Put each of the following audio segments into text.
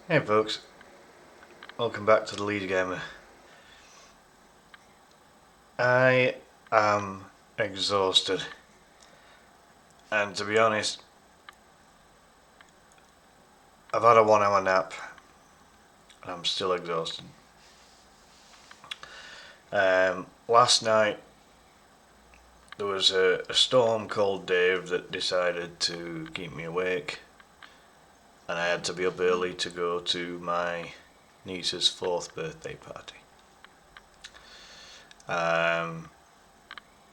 Hey folks, welcome back to the Leeds Gamer. I am exhausted, and to be honest, I've had a 1 hour nap and I'm still exhausted. Last night there was a storm called Dave that decided to keep me awake, and I had to be up early to go to my niece's 4th birthday party.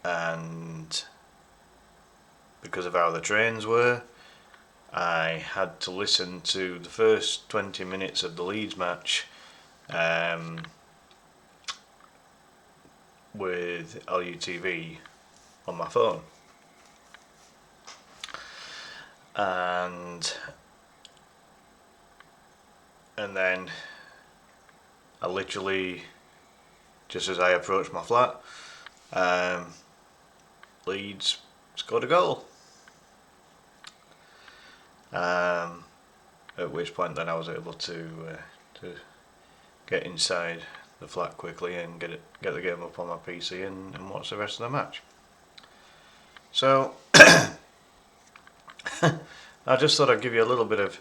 And because of how the trains were, I had to listen to the first 20 minutes of the Leeds match with LUTV on my phone. And then I literally, just as I approached my flat, Leeds scored a goal. At which point then I was able to get inside the flat quickly and get the game up on my PC and watch the rest of the match. So I just thought I'd give you a little bit of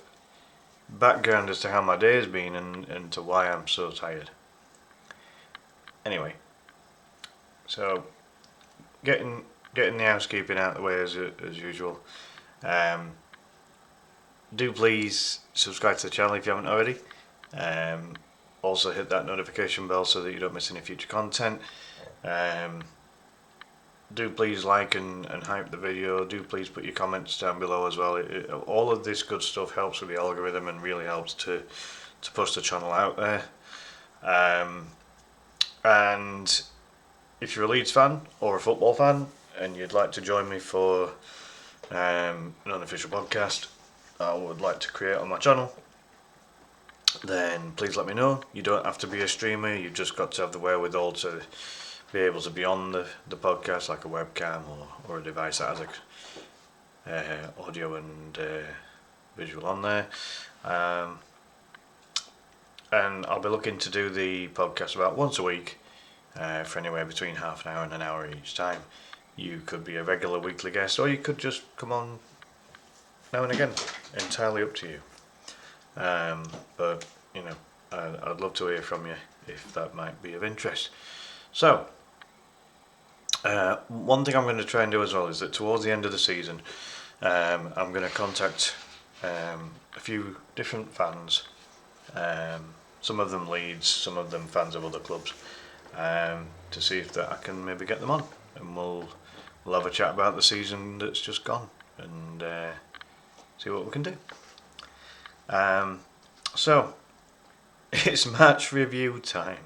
background as to how my day's been and to why I'm so tired. Anyway, so getting the housekeeping out of the way as usual. Do please subscribe to the channel if you haven't already. Also hit that notification bell so that you don't miss any future content. Do please like and hype the video. Do please put your comments down below as well. All of this good stuff helps with the algorithm and really helps to push the channel out there. And if you're a Leeds fan or a football fan and you'd like to join me for an unofficial podcast I would like to create on my channel, then please let me know. You don't have to be a streamer, you've just got to have the wherewithal to be able to be on the podcast, like a webcam or a device that has audio and visual on there. And I'll be looking to do the podcast about once a week for anywhere between half an hour and an hour each time. You could be a regular weekly guest, or you could just come on now and again, entirely up to you. But you know, I'd love to hear from you if that might be of interest. So one thing I'm going to try and do as well is that towards the end of the season, I'm going to contact a few different fans, some of them Leeds, some of them fans of other clubs, to see if that I can maybe get them on, and we'll have a chat about the season that's just gone and see what we can do. So it's match review time.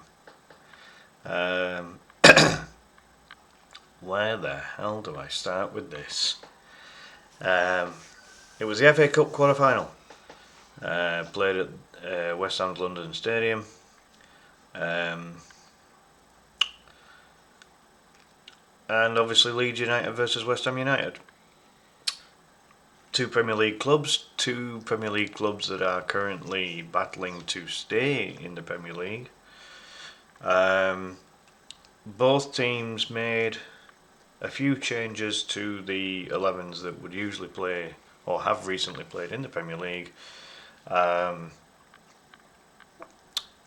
Where the hell do I start with this? It was the FA Cup quarter-final, played at West Ham's London Stadium. And obviously Leeds United versus West Ham United. Two Premier League clubs that are currently battling to stay in the Premier League. Both teams made a few changes to the 11s that would usually play or have recently played in the Premier League. And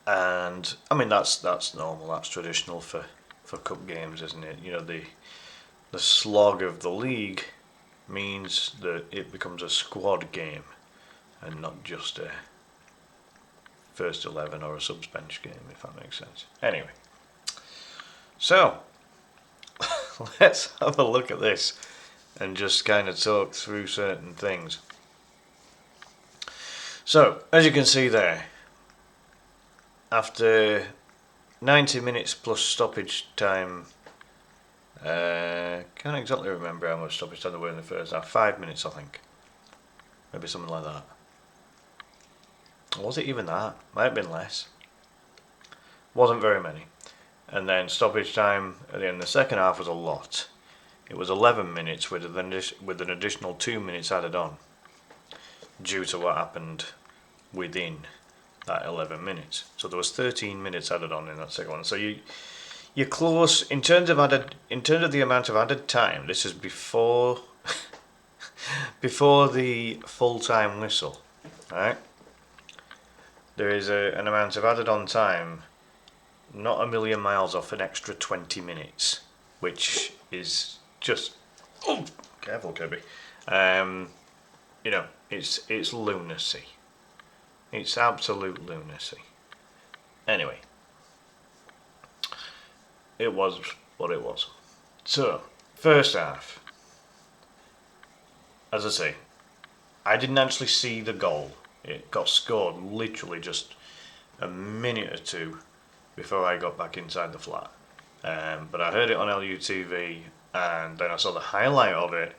I mean that's normal, that's traditional for cup games, isn't it? You know, the slog of the league means that it becomes a squad game and not just a first 11 or a subs bench game, if that makes sense. Anyway, so let's have a look at this and just kind of talk through certain things. So, as you can see there, after 90 minutes plus stoppage time, can't exactly remember how much stoppage time there were in the first half. 5 minutes, I think. Maybe something like that. Or was it even that? Might have been less. Wasn't very many. And then stoppage time at the end of the second half was a lot. It was 11 minutes with an additional 2 minutes added on, due to what happened within that 11 minutes. So there was 13 minutes added on in that second one. So you're close in terms of the amount of added time. This is before before the full-time whistle, right? There is an amount of added on time, not a million miles off an extra 20 minutes, which is just, oh, careful Kirby, it's lunacy. It's absolute lunacy. Anyway, it was what it was. So, first half, as I say, I didn't actually see the goal. It got scored literally just a minute or two before I got back inside the flat. But I heard it on LUTV, and then I saw the highlight of it.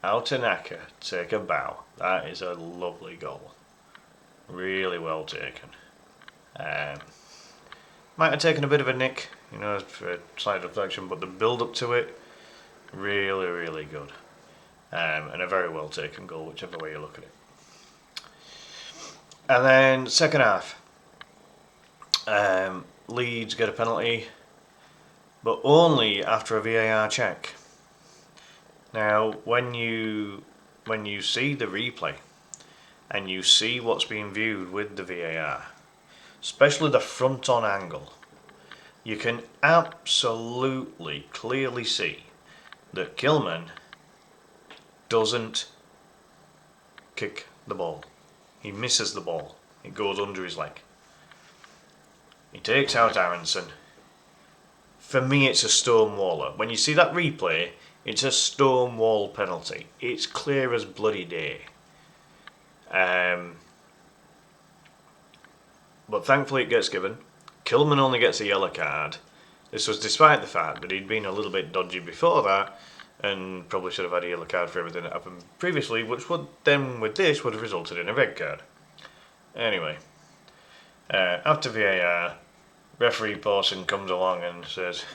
Altanaka take a bow. That is a lovely goal. Really well taken. Might have taken a bit of a nick, for a slight deflection, but the build up to it, really, really good. And a very well taken goal, whichever way you look at it. And then second half, Leeds get a penalty, but only after a VAR check. Now, when you see the replay and you see what's being viewed with the VAR, especially the front-on angle, you can absolutely clearly see that Kilman doesn't kick the ball. He misses the ball. It goes under his leg. He takes out Aronson. For me, it's a stonewaller. When you see that replay, it's a stonewall penalty. It's clear as bloody day. But thankfully it gets given. Kilman only gets a yellow card. This was despite the fact that he'd been a little bit dodgy before that, and probably should have had a yellow card for everything that happened previously, which would then, with this, would have resulted in a red card. Anyway, after VAR, referee Pawson comes along and says,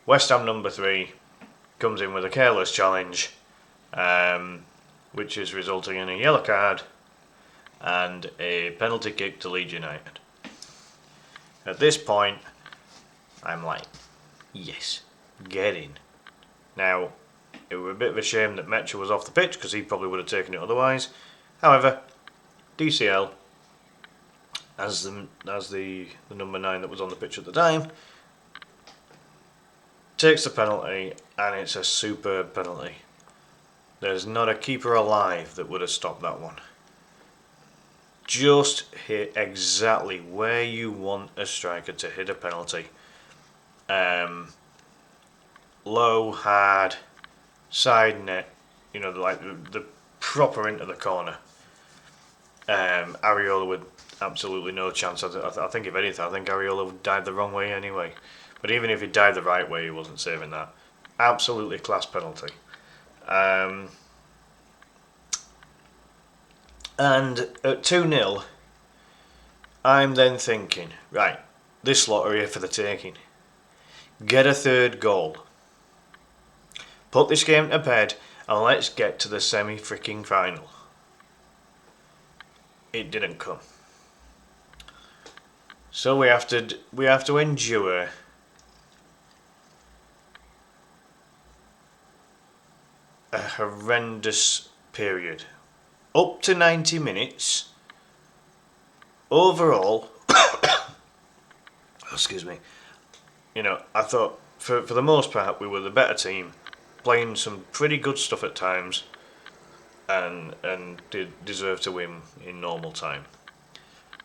West Ham number 3 comes in with a careless challenge, which is resulting in a yellow card and a penalty kick to Leeds United. At this point, I'm like, yes, get in. Now, it was a bit of a shame that Metcha was off the pitch because he probably would have taken it otherwise. However, DCL, as the number 9 that was on the pitch at the time, takes the penalty, and it's a superb penalty. There's not a keeper alive that would have stopped that one. Just hit exactly where you want a striker to hit a penalty. Low, hard, side net, like the proper into the corner. Areola with absolutely no chance. I think if anything, I think Areola would dive the wrong way anyway. But even if he dived the right way, he wasn't saving that. Absolutely class penalty. And at 2-0, I'm then thinking, right, this lot are here for the taking. Get a third goal. Put this game to bed and let's get to the semi-freaking final. It didn't come. So we have to endure a horrendous period. Up to 90 minutes. Overall, excuse me, I thought for the most part we were the better team, playing some pretty good stuff at times, and did deserve to win in normal time.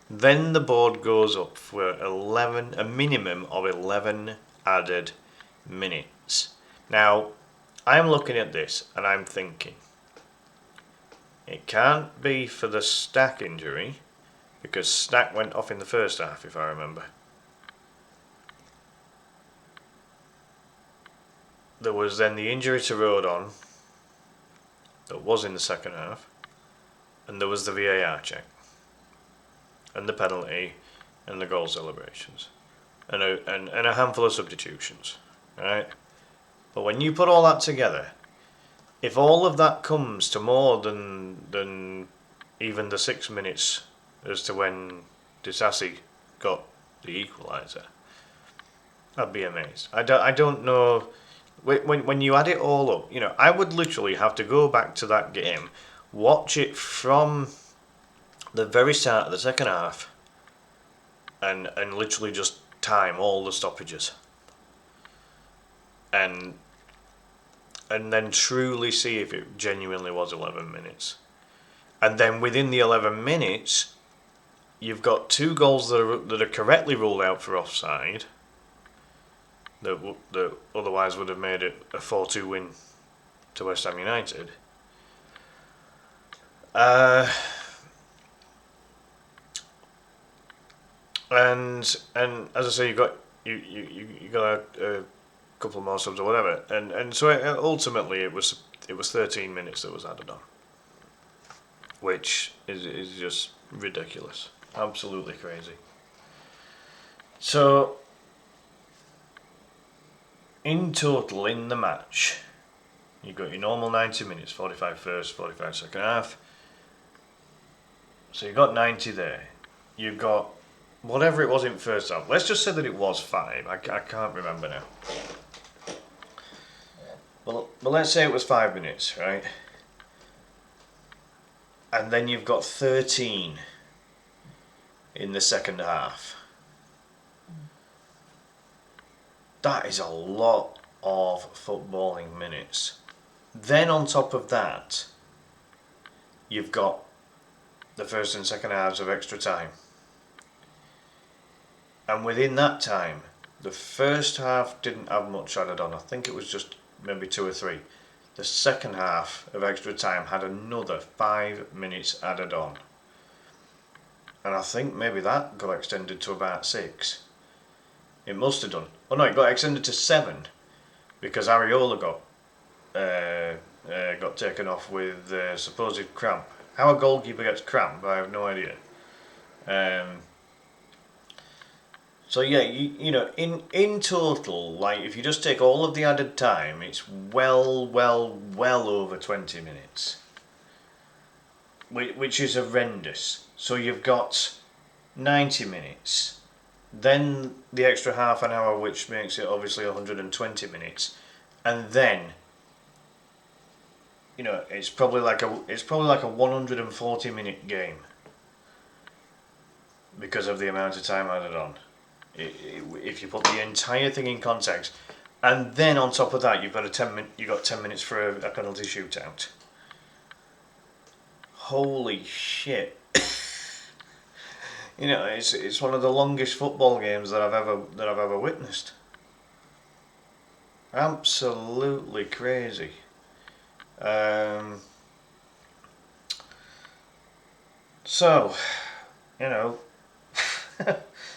Then the board goes up for a minimum of 11 added minutes. Now, I'm looking at this and I'm thinking, it can't be for the Stack injury, because Stack went off in the first half, if I remember. There was then the injury to Rodon, that was in the second half, and there was the VAR check, and the penalty, and the goal celebrations, and a handful of substitutions, right? But when you put all that together, if all of that comes to more than even the 6 minutes as to when Disassi got the equaliser. I'd be amazed. I don't know. When you add it all up, I would literally have to go back to that game, watch it from the very start of the second half, and literally just time all the stoppages, and then truly see if it genuinely was 11 minutes. And then within the 11 minutes, you've got 2 goals that are correctly ruled out for offside, that otherwise would have made it a 4-2 win to West Ham United. And as I say, you got a couple more subs or whatever, and so ultimately it was 13 minutes that was added on, which is just ridiculous, absolutely crazy. So in total in the match, you got your normal 90 minutes, 45 first, 45 second half. So you got 90 there. You got whatever it was in first half. Let's just say that it was 5. I can't remember now. Well, let's say it was 5 minutes, right? And then you've got 13 in the second half. That is a lot of footballing minutes. Then on top of that, you've got the first and second halves of extra time. And within that time, the first half didn't have much added on. I think it was just maybe 2 or 3. The second half of extra time had another 5 minutes added on. And I think maybe that got extended to about 6. It must have done. Oh no, it got extended to 7 because Areola got taken off with supposed cramp. How a goalkeeper gets cramp, I have no idea. So yeah, in total, like if you just take all of the added time, it's well over 20 minutes, which is horrendous. So you've got 90 minutes, then the extra half an hour, which makes it obviously 120 minutes, and then it's probably like a 140-minute game because of the amount of time added on. If you put the entire thing in context, and then on top of that, you've got 10 minutes for a penalty shootout. Holy shit! It's one of the longest football games that I've ever witnessed. Absolutely crazy. So,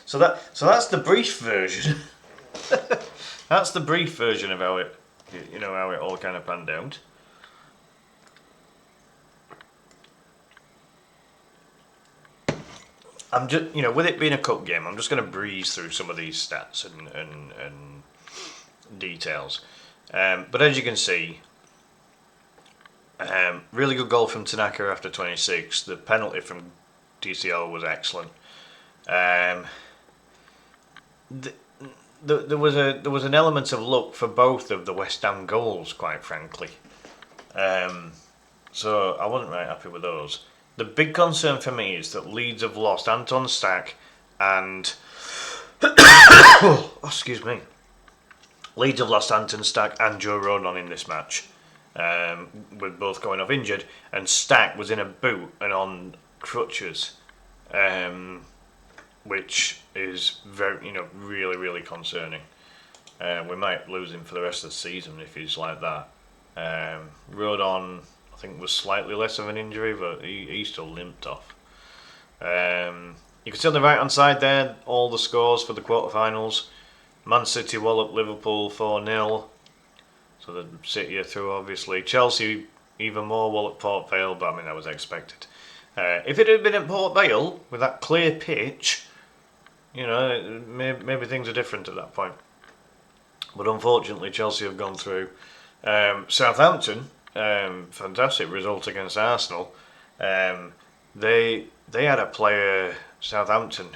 so that's the brief version. That's the brief version of how it all kind of panned out. I'm just, with it being a cup game, I'm just going to breeze through some of these stats and details. But as you can see, really good goal from Tanaka after 26. The penalty from DCL was excellent. There was an element of luck for both of the West Ham goals, quite frankly. So I wasn't right happy with those. The big concern for me is that Leeds have lost Anton Stack and excuse me. Leeds have lost Anton Stack and Joe Rodon in this match, with both going off injured, and Stack was in a boot and on crutches, which is very, really concerning. We might lose him for the rest of the season if he's like that. Rodon, I think, was slightly less of an injury, but he still limped off. You can see on the right hand side there all the scores for the quarterfinals. Man City walloped Liverpool 4-0, so the City are through obviously. Chelsea even more walloped Port Vale, but I mean that was expected. If it had been at Port Vale with that clear pitch, maybe things are different at that point. But unfortunately Chelsea have gone through. Southampton, fantastic result against Arsenal. they had a player, Southampton,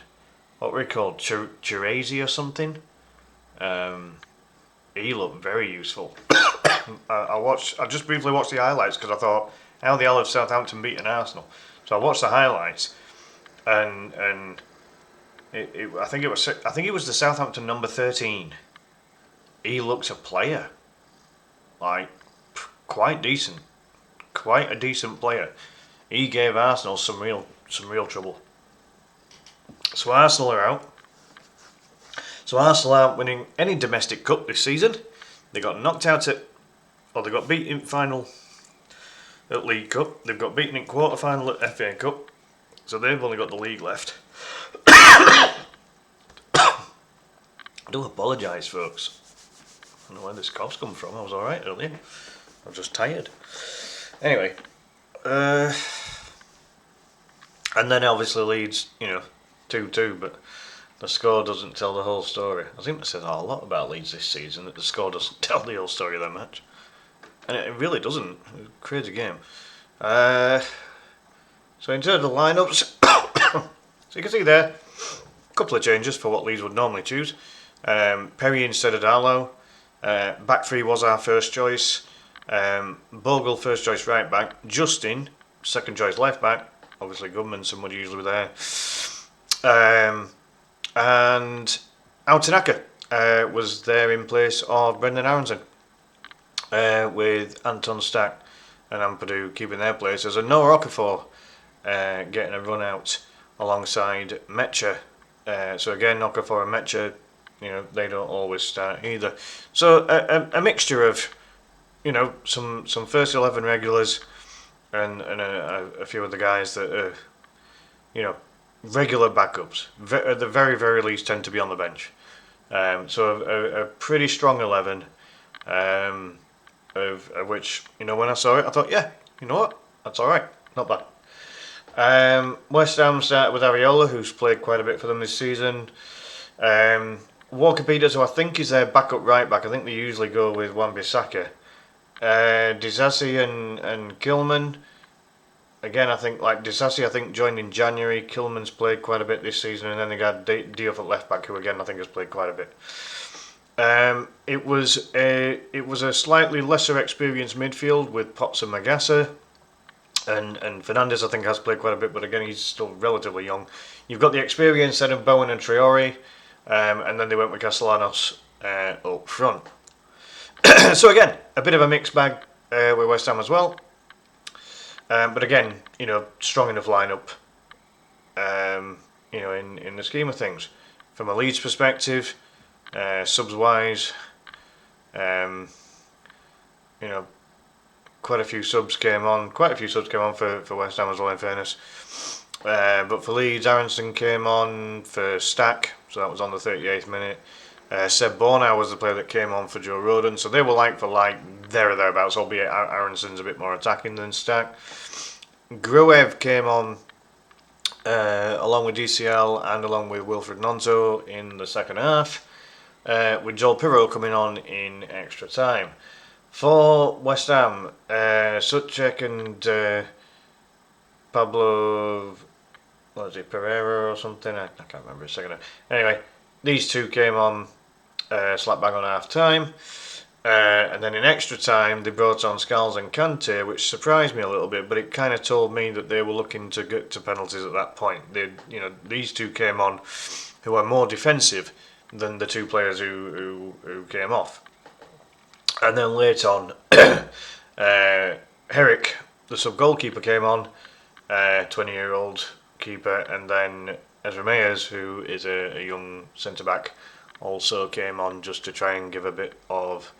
what were he called, Chirazi or something. He looked very useful. I just briefly watched the highlights because I thought, how the hell have Southampton beaten Arsenal? So I watched the highlights, and I think it was the Southampton number 13. He looks a player, like quite decent, quite a decent player. He gave Arsenal some real trouble. So Arsenal are out. So Arsenal aren't winning any domestic cup this season. They got knocked out they got beaten in final at League Cup. They've got beaten in quarter final at FA Cup. So they've only got the league left. I do apologise, folks. I don't know where this cough's come from. I was alright earlier. I was just tired. Anyway. And then obviously Leeds, 2-2, but the score doesn't tell the whole story. I think that says a lot about Leeds this season, that the score doesn't tell the whole story of that match. And it really doesn't. It was a crazy game. So in terms of lineups, so you can see there, a couple of changes for what Leeds would normally choose. Perry instead of Darlow. Back three was our first choice. Bogle first choice right back. Justin second choice left back. Obviously Goodmanson would usually be there. And Altanaka was there in place of Brendan Aronson, with Anton Stack and Ampadu keeping their places, and Noah Okafor getting a run out alongside Mecha. So again, Okafor and Mecha, they don't always start either. So a mixture of, some first 11 regulars and a few of the guys that are, regular backups. At the very, very least tend to be on the bench. So a pretty strong 11, of which, when I saw it, I thought, yeah, you know what, that's alright, not bad. West Ham started with Areola, who's played quite a bit for them this season. Walker Peters, who I think is their backup right back. I think they usually go with Wan-Bissaka. Disassi and Kilman. Again, I think Disassi joined in January. Kilman's played quite a bit this season, and then they got Diouf at left back, who again I think has played quite a bit. It was a slightly lesser experienced midfield with Potts and Magassa. And Fernandes, I think, has played quite a bit, but again, he's still relatively young. You've got the experience then of Bowen and Traore, and then they went with Castellanos up front. So again, a bit of a mixed bag with West Ham as well. But again, strong enough lineup, in the scheme of things. From a Leeds perspective, subs-wise, quite a few subs came on for West Ham as well, in fairness. But for Leeds, Aronson came on for Stack, so that was on the 38th minute. Seb Bornau was the player that came on for Joe Rodon, so they were like for like, there or thereabouts, albeit Aronson's a bit more attacking than Stack. Gruev came on along with DCL and along with Wilfred Nonto in the second half, with Joel Pirro coming on in extra time. For West Ham, Suchek and Pablo, Pereira or something? I can't remember a second. Anyway, these two came on slap bang on half time. And then in extra time, they brought on Scales and Kante, which surprised me a little bit, but it kind of told me that they were looking to get to penalties at that point. These two came on who are more defensive than the two players who came off. And then late on, Herrick, the sub-goalkeeper, came on, 20-year-old keeper, and then Ezra Mayers, who is a young centre-back, also came on just to try and give a bit of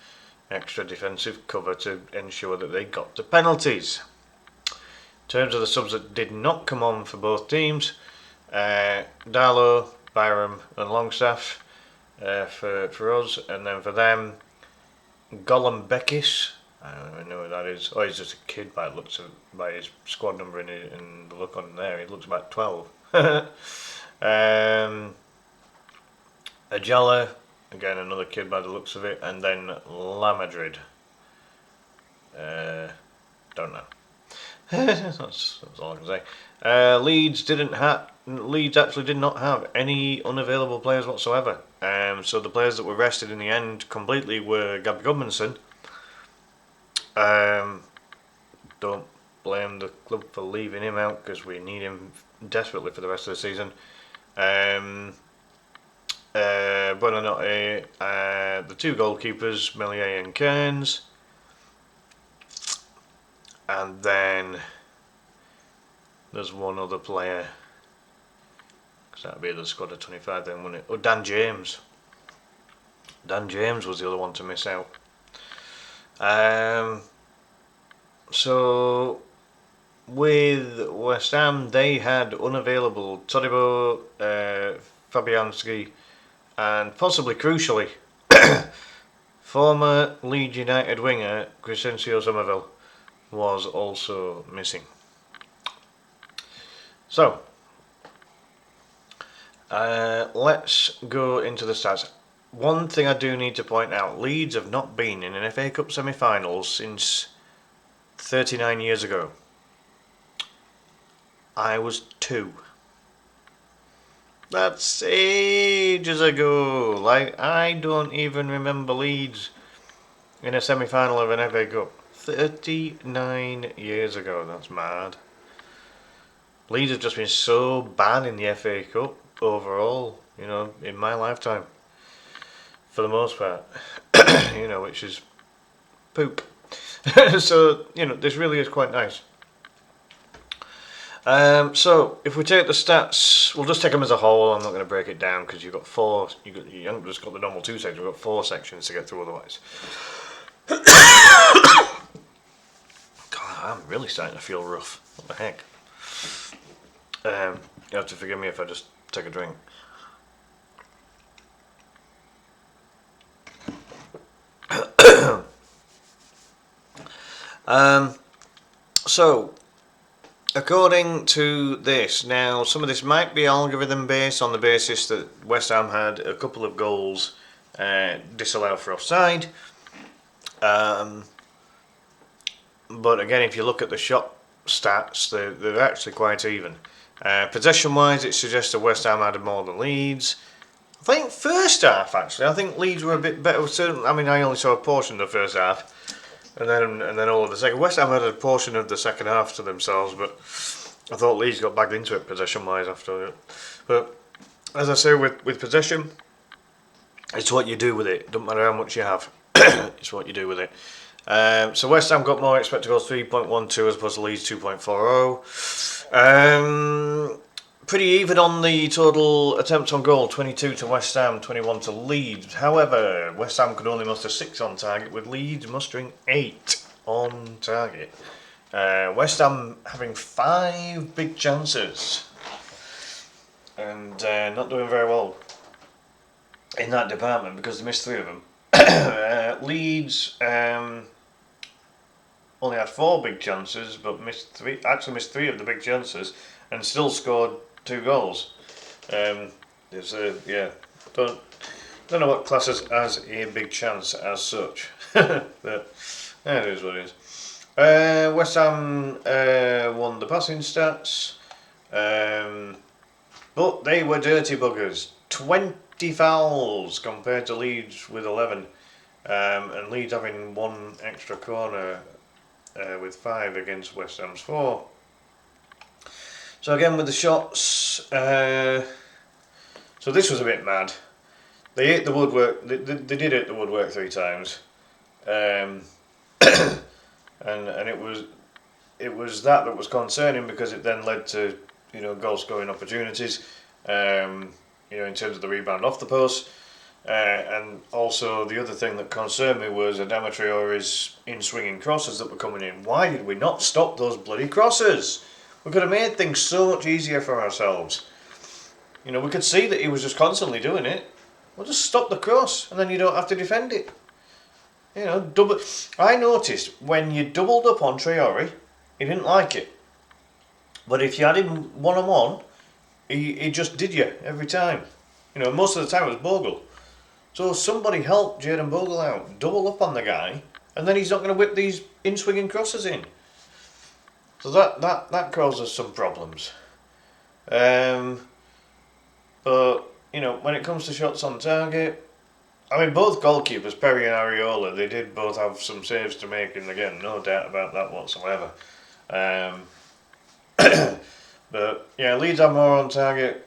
extra defensive cover to ensure that they got to penalties. In terms of the subs that did not come on for both teams, Darlow, Byram and Longstaff for us, and then for them, Gollum Beckis. I don't even know who that is. Oh, he's just a kid by his squad number and the look on there. He looks about 12. Ajala, again another kid by the looks of it, and then La Madrid. Don't know. That's all I can say. Leeds actually did not have any unavailable players whatsoever. So the players that were rested in the end completely were Gabby Goodmanson. Don't blame the club for leaving him out because we need him desperately for the rest of the season. Buonanotte, the two goalkeepers, Melier and Kearns, and then there's one other player, because that'd be the squad of 25 then, wouldn't it? Oh, Dan James. Dan James was the other one to miss out. So with West Ham, they had unavailable Todibo, Fabianski, and possibly crucially, former Leeds United winger Crescencio Somerville was also missing. So, let's go into the stats. One thing I do need to point out, Leeds have not been in an FA Cup semi-final since 39 years ago. I was 2. That's ages ago. Like, I don't even remember Leeds in a semi-final of an FA Cup. 39 years ago, that's mad. Leeds have just been so bad in the FA Cup overall, in my lifetime. For the most part, which is poop. So, this really is quite nice. So, if we take the stats, we'll just take them as a whole. I'm not going to break it down because you've got 4. You haven't just got the normal 2 sections. We've got 4 sections to get through otherwise. God, I'm really starting to feel rough. What the heck? You have to forgive me if I just take a drink. So, according to this, now some of this might be algorithm based on the basis that West Ham had a couple of goals disallowed for offside. But again, if you look at the shot stats, they're actually quite even. Possession wise, it suggests that West Ham had more than Leeds. I think first half, actually, I think Leeds were a bit better. I mean, I only saw a portion of the first half, and then all of the second. West Ham had a portion of the second half to themselves, but I thought Leeds got back into it possession-wise after it. But as I say, with possession, it's what you do with it. Doesn't matter how much you have. It's what you do with it. So West Ham got more expected goals 3.12 as opposed to Leeds 2.40. Pretty even on the total attempts on goal, 22 to West Ham, 21 to Leeds. However, West Ham could only muster 6 on target, with Leeds mustering 8 on target. West Ham having 5 big chances and not doing very well in that department because they missed 3 of them. Leeds only had 4 big chances, but missed 3 of the big chances and still scored 2 goals. Don't know what classes as a big chance as such, but it is what it is. West Ham won the passing stats, but they were dirty buggers. 20 fouls compared to Leeds with 11, and Leeds having 1 extra corner with 5 against West Ham's 4. So again with the shots, so this was a bit mad. They hit the woodwork. They did hit the woodwork 3 times, and it was that was concerning because it then led to goal scoring opportunities. In terms of the rebound off the post, and also the other thing that concerned me was Adama Traore's in-swinging crosses that were coming in. Why did we not stop those bloody crosses? We could have made things so much easier for ourselves. We could see that he was just constantly doing it. We'll just stop the cross, and then you don't have to defend it. Double. I noticed when you doubled up on Traore, he didn't like it. But if you had him one-on-one, he just did you every time. Most of the time it was Bogle. So somebody help Jadon Bogle out, double up on the guy, and then he's not going to whip these in-swinging crosses in. So that causes some problems. But when it comes to shots on target, I mean, both goalkeepers, Perry and Areola, they did both have some saves to make, and again, no doubt about that whatsoever. Um, but yeah, Leeds are more on target.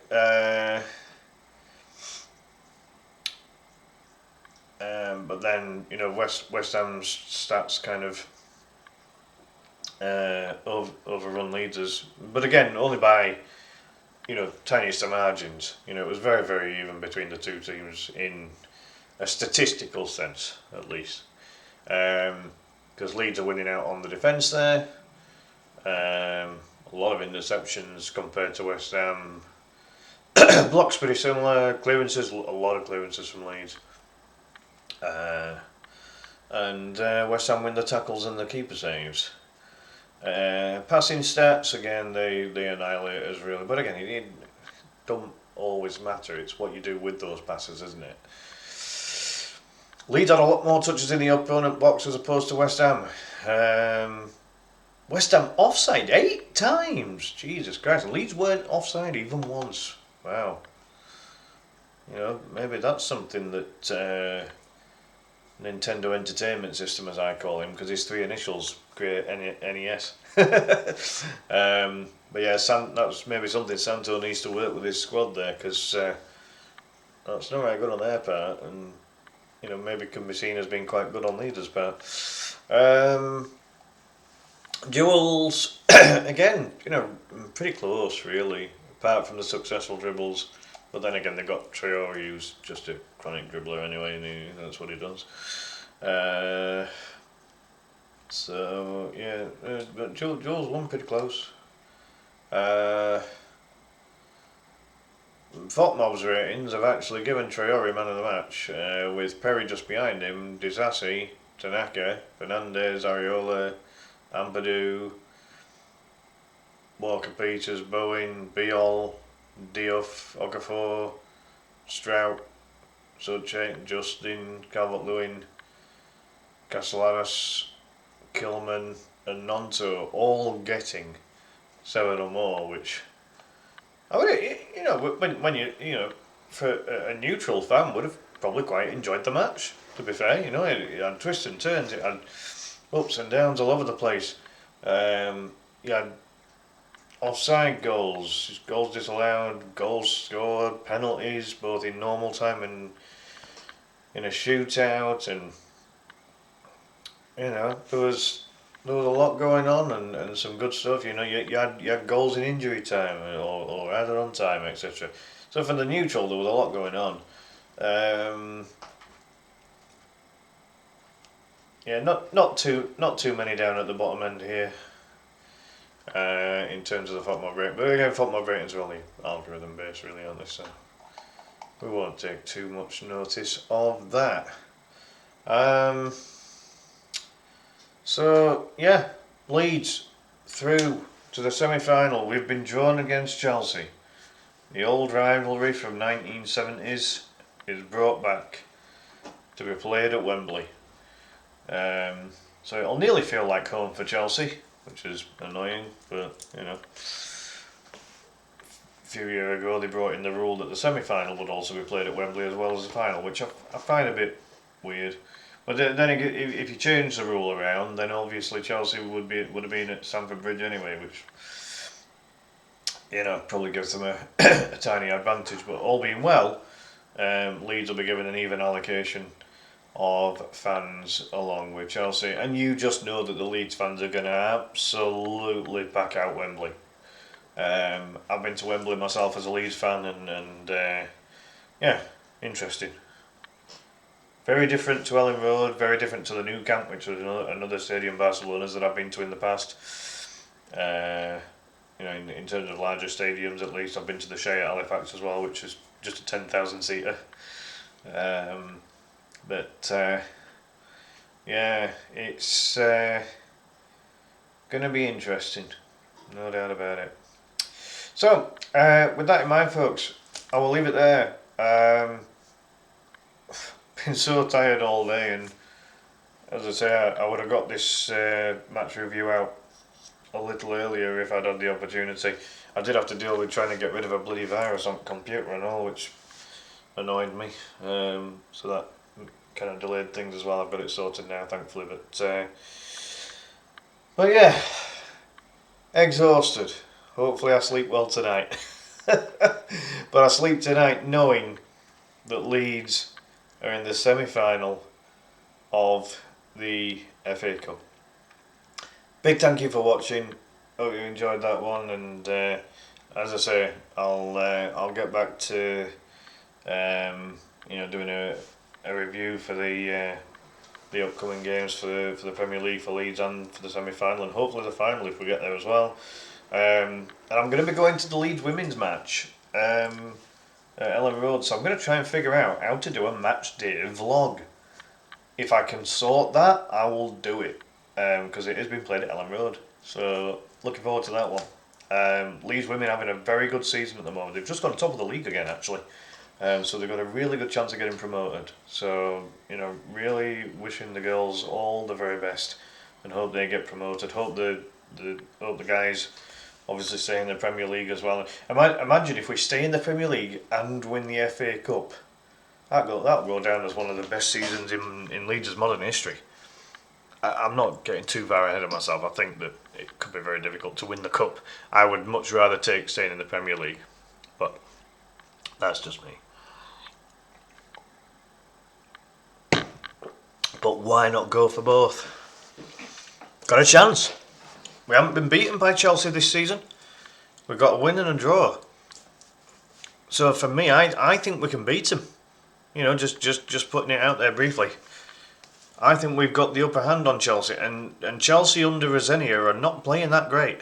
But then West Ham's stats kind of overrun Leeds', but again only by tiniest of margins. It was very very even between the two teams in a statistical sense, at least. Because Leeds are winning out on the defence there. A lot of interceptions compared to West Ham. Blocks pretty similar. Clearances, a lot of clearances from Leeds. And West Ham win the tackles and the keeper saves. Passing stats, again, they annihilate us really. But again, it don't always matter. It's what you do with those passes, isn't it? Leeds had a lot more touches in the opponent box as opposed to West Ham. West Ham offside 8 times. Jesus Christ. Leeds weren't offside even once. Wow. Maybe that's something that Nintendo Entertainment System, as I call him, because his 3 initials create NES. But yeah, that's maybe something Santo needs to work with his squad there, because that's not very good on their part, and maybe can be seen as being quite good on Leeds' part. Duels, again, pretty close really, apart from the successful dribbles. But then again, they got Traore, who's just a chronic dribbler anyway, and that's what he does. So yeah, but Jules won pretty close. FotMob's ratings have actually given Traore man of the match, with Perry just behind him, Disassi, Tanaka, Fernandez, Areola, Ampadu, Walker-Peters, Bowen, Biol, Diouf, Okafor, Strout, Suche, Justin, Calvert-Lewin, Castellanos, Kilman, and Nonto all getting 7 or more, which I mean, when you for a neutral fan would have probably quite enjoyed the match. To be fair, it had twists and turns, it had ups and downs all over the place. You had offside goals, goals disallowed, goals scored, penalties both in normal time and in a shootout, and there was a lot going on and some good stuff. You had goals in injury time or added on time, etc. So for the neutral, there was a lot going on. Yeah, not too many down at the bottom end here. In terms of the FOTMOB rating, but again, FOTMOB ratings are only algorithm based, really, aren't they? So we won't take too much notice of that. So yeah, Leeds through to the semi-final. We've been drawn against Chelsea. The old rivalry from 1970s is brought back to be played at Wembley. So it'll nearly feel like home for Chelsea, which is annoying, but a few years ago they brought in the rule that the semi-final would also be played at Wembley as well as the final, which I find a bit weird. But then if you change the rule around, then obviously Chelsea would have been at Stamford Bridge anyway, which probably gives them a tiny advantage. But all being well, Leeds will be given an even allocation of fans along with Chelsea, and you just know that the Leeds fans are going to absolutely pack out Wembley. I've been to Wembley myself as a Leeds fan, and yeah, interesting. Very different to Ellen Road, very different to the Nou Camp, which was another stadium Barcelona's that I've been to in the past. In terms of larger stadiums, at least I've been to the Shea at Halifax as well, which is just a 10,000 seater. But yeah, it's going to be interesting, no doubt about it. So, with that in mind, folks, I will leave it there. Been so tired all day, and as I say, I would have got this match review out a little earlier if I'd had the opportunity. I did have to deal with trying to get rid of a bloody virus on the computer and all, which annoyed me. So that kind of delayed things as well. I've got it sorted now, thankfully. But yeah, exhausted. Hopefully I sleep well tonight. But I sleep tonight knowing that Leeds are in the semi-final of the FA Cup. Big thank you for watching. Hope you enjoyed that one, and as I say, I'll get back to doing a review for the upcoming games for the Premier League for Leeds and for the semi-final, and hopefully the final if we get there as well. And I'm going to be going to the Leeds women's match at Ellen Road, so I'm going to try and figure out how to do a match day vlog. If I can sort that, I will do it, because it has been played at Ellen Road. So looking forward to that one. Leeds women having a very good season at the moment. They've just got on top of the league again, actually. So they've got a really good chance of getting promoted. So, really wishing the girls all the very best and hope they get promoted. Hope the guys obviously stay in the Premier League as well. Imagine if we stay in the Premier League and win the FA Cup. That'll go down as one of the best seasons in Leeds' modern history. I'm not getting too far ahead of myself. I think that it could be very difficult to win the cup. I would much rather take staying in the Premier League, but that's just me. But why not go for both? Got a chance. We haven't been beaten by Chelsea this season. We've got a win and a draw. So for me, I think we can beat them. Just putting it out there briefly. I think we've got the upper hand on Chelsea, and Chelsea under Rosenia are not playing that great.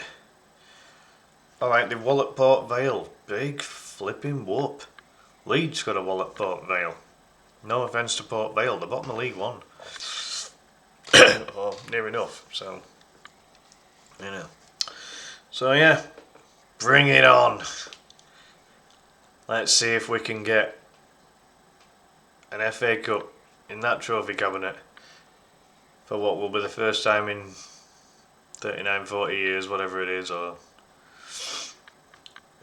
Alright, they've walloped Port Vale. Big flipping whoop. Leeds got a wallop Port Vale. No offence to Port Vale, they're bottom of League One. Or near enough, so So yeah, bring it on. Let's see if we can get an FA Cup in that trophy cabinet for what will be the first time in 39, 40 years, whatever it is, or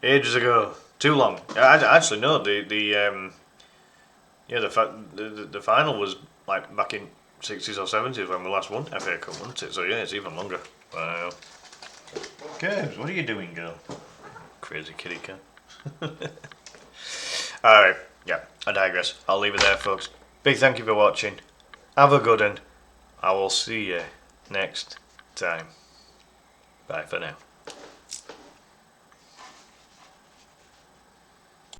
ages ago. Too long. Actually, no. The final was like back in 60s or 70s when we last won FA Cup, wasn't it? So yeah, it's even longer. Wow. Games, what are you doing, girl? Crazy kitty cat. Alright, yeah, I digress. I'll leave it there, folks. Big thank you for watching. Have a good one. I will see you next time. Bye for now.